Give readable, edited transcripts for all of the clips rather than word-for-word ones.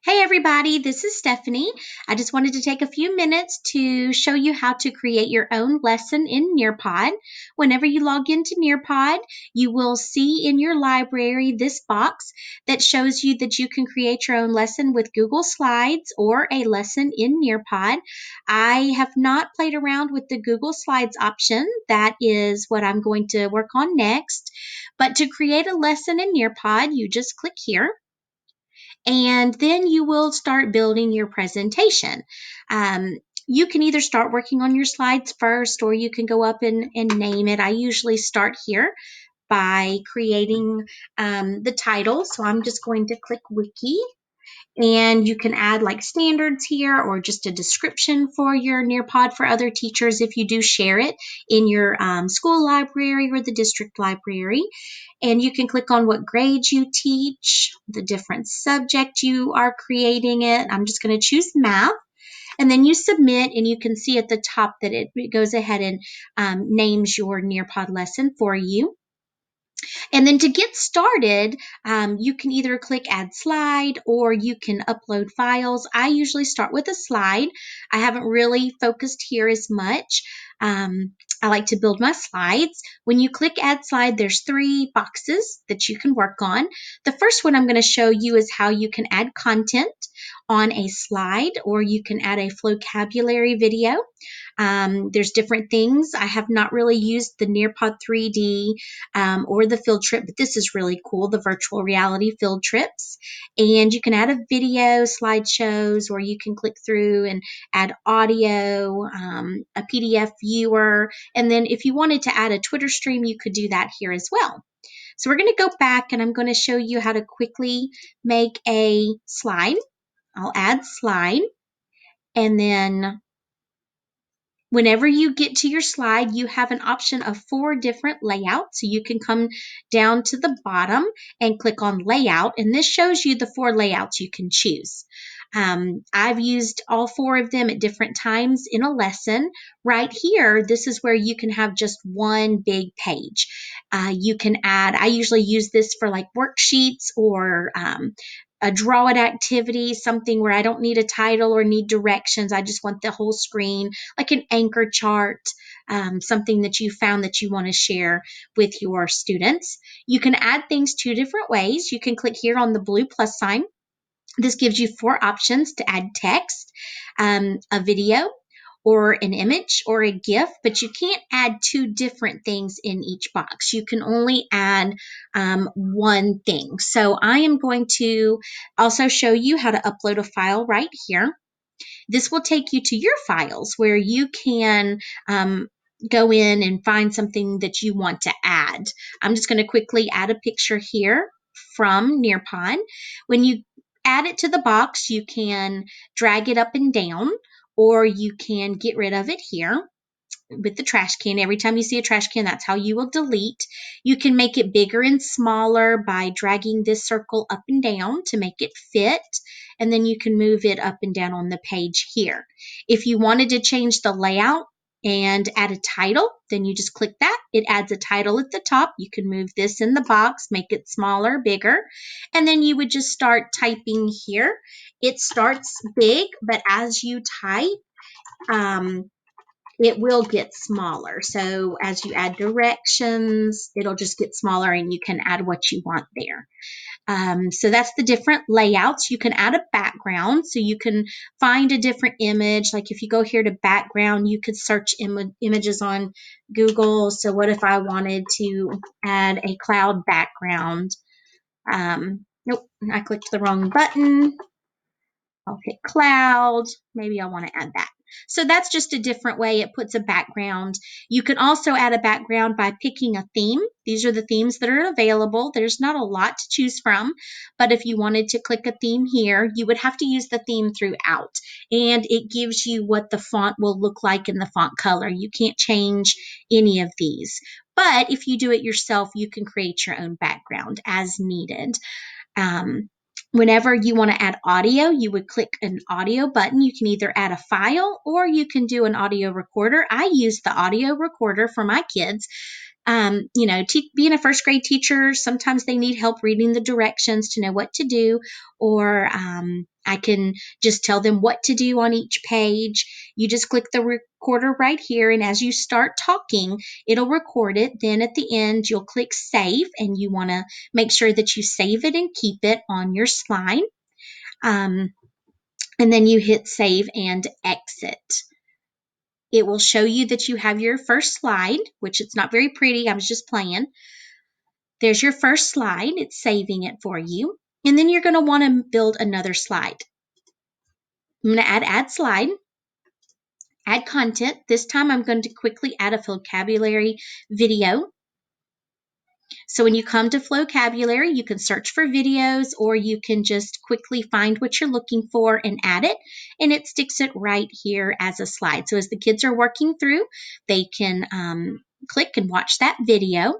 Hey everybody, this is Stephanie. I just wanted to take a few minutes to show you how to create your own lesson in Nearpod. Whenever you log into Nearpod, you will see in your library this box that shows you that you can create your own lesson with Google Slides or a lesson in Nearpod. I have not played around with the Google Slides option. That is what I'm going to work on next. But to create a lesson in Nearpod, you just click here and then you will start building your presentation. You can either start working on your slides first or you can go up and name it. I usually start here by creating the title. So I'm just going to click Wiki. And you can add like standards here or just a description for your Nearpod for other teachers if you do share it in your school library or the district library. And you can click on what grade you teach, the different subject you are creating it. I'm just going to choose math. And then you submit, and you can see at the top that it goes ahead and names your Nearpod lesson for you. And then to get started, you can either click add slide or you can upload files. I usually start with a slide. I haven't really focused here as much. I like to build my slides. When you click add slide, there's 3 boxes that you can work on. The first one I'm going to show you is how you can add content on a slide, or you can add a vocabulary video. There's different things. I have not really used the Nearpod 3D or the field trip, but this is really cool, the virtual reality field trips. And you can add a video, slideshows, or you can click through and add audio, a PDF viewer. And then if you wanted to add a Twitter stream, you could do that here as well. So we're going to go back and I'm going to show you how to quickly make a slide. I'll add slide, and then whenever you get to your slide, you have an option of 4 different layouts. So you can come down to the bottom and click on layout, and this shows you the 4 layouts you can choose. I've used all 4 of them at different times in a lesson. Right here, this is where you can have just one big page. You can add, I usually use this for like worksheets or a draw it activity, something where I don't need a title or need directions. I just want the whole screen, like an anchor chart, something that you found that you want to share with your students. You can add things 2 different ways. You can click here on the blue plus sign. This gives you 4 options to add text, a video, or an image or a GIF, but you can't add 2 different things in each box. You can only add one thing. So I am going to also show you how to upload a file right here. This will take you to your files where you can go in and find something that you want to add. I'm just going to quickly add a picture here from Nearpod. When you add it to the box, you can drag it up and down, or you can get rid of it here with the trash can. Every time you see a trash can, that's how you will delete. You can make it bigger and smaller by dragging this circle up and down to make it fit, and then you can move it up and down on the page here. If you wanted to change the layout and add a title, then you just click that. It adds a title at the top. You can move this in the box, make it smaller, bigger, and then you would just start typing here. It starts big, but as you type, it will get smaller. So as you add directions, it'll just get smaller and you can add what you want there. So that's the different layouts. You can add a background, so you can find a different image. Like if you go here to background, you could search images on Google. So what if I wanted to add a cloud background? Nope, I clicked the wrong button. I'll hit cloud. Maybe I want to add that. So that's just a different way it puts a background. You can also add a background by picking a theme. These are the themes that are available. There's not a lot to choose from, but if you wanted to click a theme here, you would have to use the theme throughout, and it gives you what the font will look like in the font color. You can't change any of these, but if you do it yourself, you can create your own background as needed. Whenever you want to add audio, you would click an audio button. You can either add a file or you can do an audio recorder. I use the audio recorder for my kids. being a first grade teacher, sometimes they need help reading the directions to know what to do, or I can just tell them what to do on each page. You just click the recorder right here, and as you start talking, it'll record it. Then at the end, you'll click save, and you want to make sure that you save it and keep it on your slide. And then you hit save and exit. It will show you that you have your first slide, which it's not very pretty. I was just playing. There's your first slide. It's saving it for you. And then you're going to want to build another slide. I'm going to add slide, add content. This time I'm going to quickly add a vocabulary video. So when you come to vocabulary, you can search for videos, or you can just quickly find what you're looking for and add it, and it sticks it right here as a slide. So as the kids are working through, they can click and watch that video.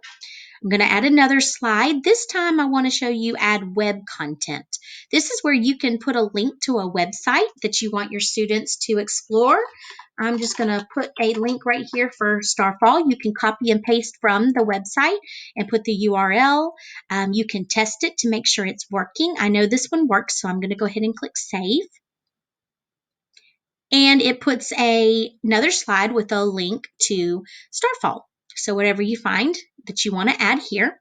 I'm going to add another slide. This time I want to show you add web content. This is where you can put a link to a website that you want your students to explore. I'm just going to put a link right here for Starfall. You can copy and paste from the website and put the URL. You can test it to make sure it's working. I know this one works, so I'm going to go ahead and click save. And it puts another slide with a link to Starfall. So whatever you find that you want to add here.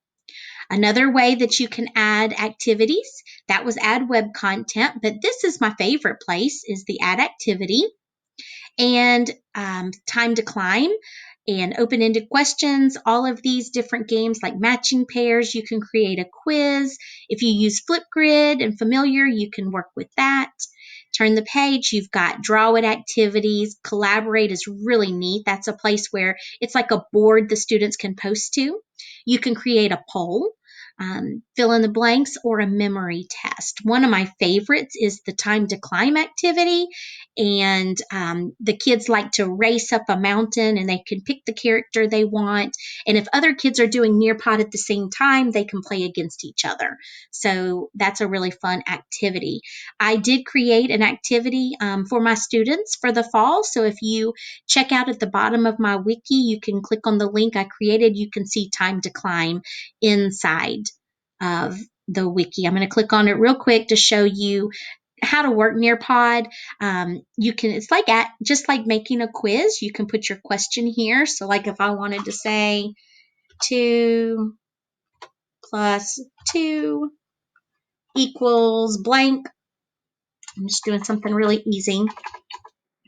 Another way that you can add activities, that was add web content, but this is my favorite place, is the add activity. And time to climb and open-ended questions, all of these different games like matching pairs. You can create a quiz. If you use Flipgrid and Familiar, you can work with that. Turn the page, you've got draw it activities. Collaborate is really neat. That's a place where it's like a board the students can post to. You can create a poll. Fill in the blanks, or a memory test. One of my favorites is the time to climb activity, and the kids like to race up a mountain, and they can pick the character they want, and if other kids are doing Nearpod at the same time, they can play against each other. So that's a really fun activity. I did create an activity for my students for the fall, so if you check out at the bottom of my wiki, you can click on the link I created. You can see time to climb inside of the wiki. I'm going to click on it real quick to show you how to work Nearpod. You can, it's like just like making a quiz. You can put your question here. So like if I wanted to say 2 plus 2 equals blank. I'm just doing something really easy.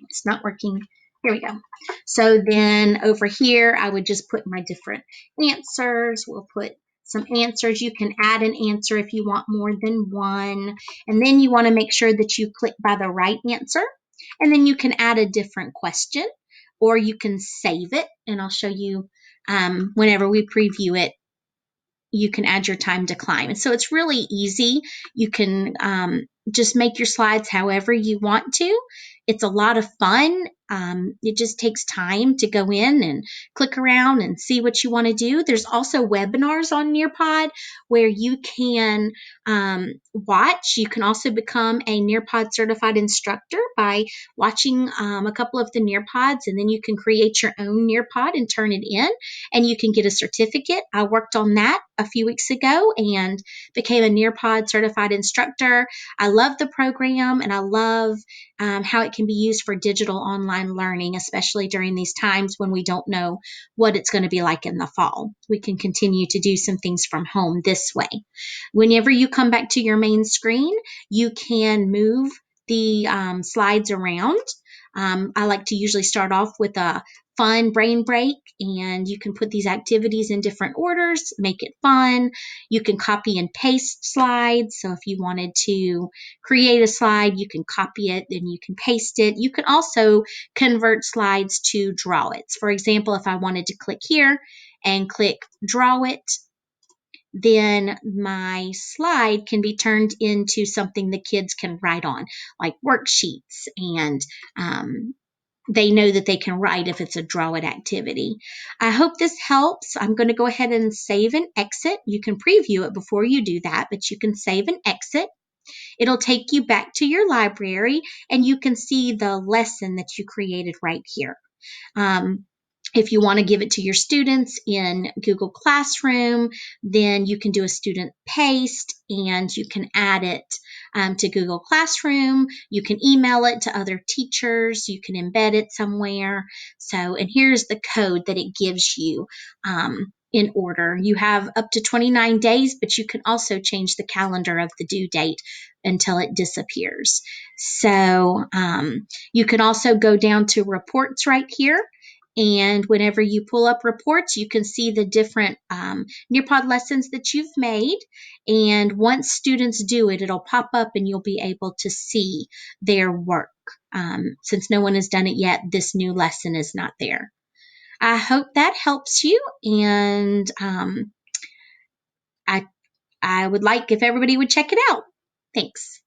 It's not working. Here we go. So then over here, I would just put my different answers. We'll put some answers. You can add an answer if you want more than one. And then you want to make sure that you click by the right answer. And then you can add a different question, or you can save it. And I'll show you whenever we preview it, you can add your time to climb. And so it's really easy. You can just make your slides however you want to. It's a lot of fun. It just takes time to go in and click around and see what you want to do. There's also webinars on Nearpod where you can watch. You can also become a Nearpod certified instructor by watching a couple of the Nearpods, and then you can create your own Nearpod and turn it in, and you can get a certificate. I worked on that a few weeks ago and became a Nearpod certified instructor. I love the program, and I love how it can be used for digital online learning, especially during these times when we don't know what it's going to be like in the fall. We can continue to do some things from home this way. Whenever you come back to your main screen, you can move the slides around. I like to usually start off with a fun brain break, and you can put these activities in different orders, make it fun. You can copy and paste slides. So if you wanted to create a slide, you can copy it and you can paste it. You can also convert slides to draw it. For example, if I wanted to click here and click draw it, then my slide can be turned into something the kids can write on, like worksheets, and they know that they can write if it's a draw it activity. I hope this helps. I'm going to go ahead and save and exit. You can preview it before you do that, but you can save and exit. It'll take you back to your library, and you can see the lesson that you created right here. If you want to give it to your students in Google Classroom, then you can do a student paste and you can add it to Google Classroom. You can email it to other teachers. You can embed it somewhere. So, and here's the code that it gives you in order. You have up to 29 days, but you can also change the calendar of the due date until it disappears. So you can also go down to reports right here. And whenever you pull up reports, you can see the different Nearpod lessons that you've made. And once students do it, it'll pop up and you'll be able to see their work. Since no one has done it yet, this new lesson is not there. I hope that helps you. And I would like if everybody would check it out. Thanks.